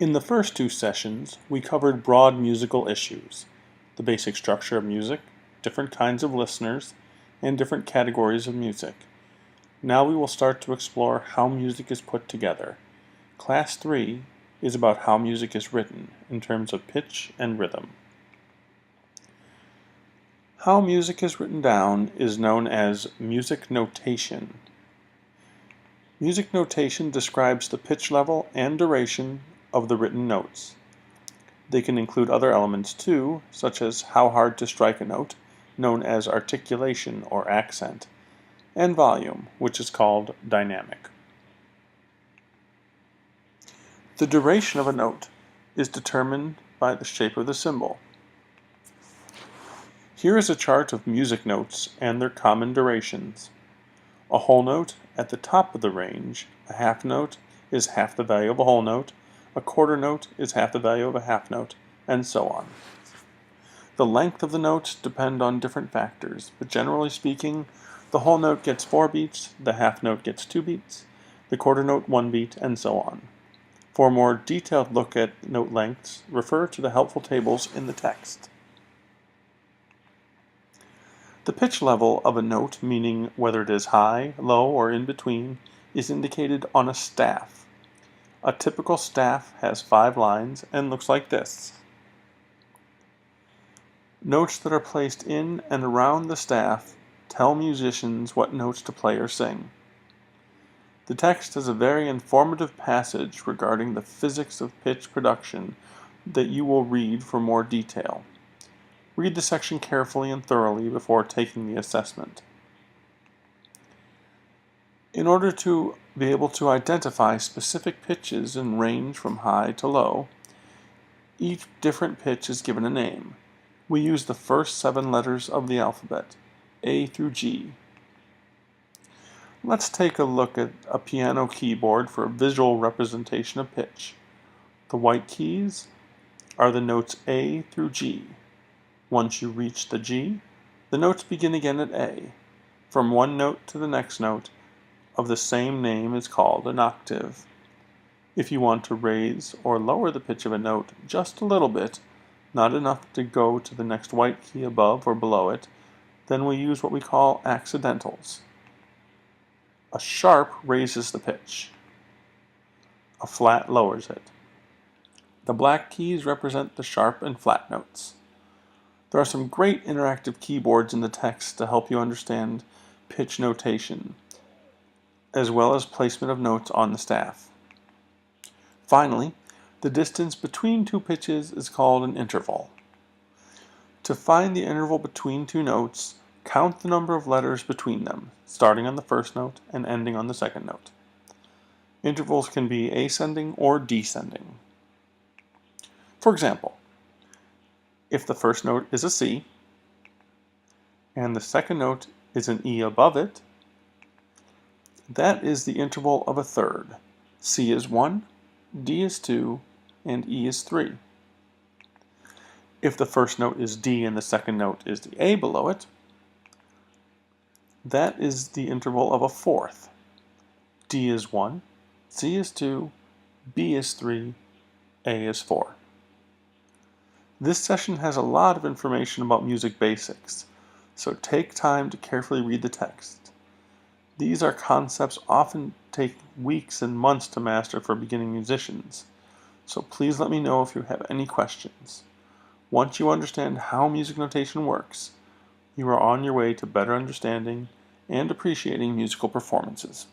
In the first two sessions, we covered broad musical issues, the basic structure of music, different kinds of listeners, and different categories of music. Now we will start to explore how music is put together. Class 3 is about how music is written in terms of pitch and rhythm. How music is written down is known as music notation. Music notation describes the pitch level and duration of the written notes. They can include other elements too, such as how hard to strike a note, known as articulation or accent, and volume, which is called dynamic. The duration of a note is determined by the shape of the symbol. Here is a chart of music notes and their common durations. A whole note at the top of the range, a half note is half the value of a whole note, a quarter note is half the value of a half note, and so on. The length of the notes depend on different factors, but generally speaking, the whole note gets 4 beats, the half note gets 2 beats, the quarter note 1 beat, and so on. For a more detailed look at note lengths, refer to the helpful tables in the text. The pitch level of a note, meaning whether it is high, low, or in between, is indicated on a staff. A typical staff has 5 lines and looks like this. Notes that are placed in and around the staff tell musicians what notes to play or sing. The text is a very informative passage regarding the physics of pitch production that you will read for more detail. Read the section carefully and thoroughly before taking the assessment. In order to be able to identify specific pitches and range from high to low, each different pitch is given a name. We use the first 7 letters of the alphabet, A through G. Let's take a look at a piano keyboard for a visual representation of pitch. The white keys are the notes A through G. Once you reach the G, the notes begin again at A. From one note to the next note of the same name is called an octave. If you want to raise or lower the pitch of a note just a little bit, not enough to go to the next white key above or below it, then we use what we call accidentals. A sharp raises the pitch. A flat lowers it. The black keys represent the sharp and flat notes. There are some great interactive keyboards in the text to help you understand pitch notation, as well as placement of notes on the staff. Finally, the distance between 2 pitches is called an interval. To find the interval between 2 notes, count the number of letters between them, starting on the first note and ending on the second note. Intervals can be ascending or descending. For example, if the first note is a C, and the second note is an E above it, that is the interval of a third. C is 1, D is 2, and E is 3. If the first note is D and the second note is the A below it, that is the interval of a fourth. D is 1, C is 2, B is 3, A is 4. This session has a lot of information about music basics, so take time to carefully read the text. These are concepts often take weeks and months to master for beginning musicians, so please let me know if you have any questions. Once you understand how music notation works, you are on your way to better understanding and appreciating musical performances.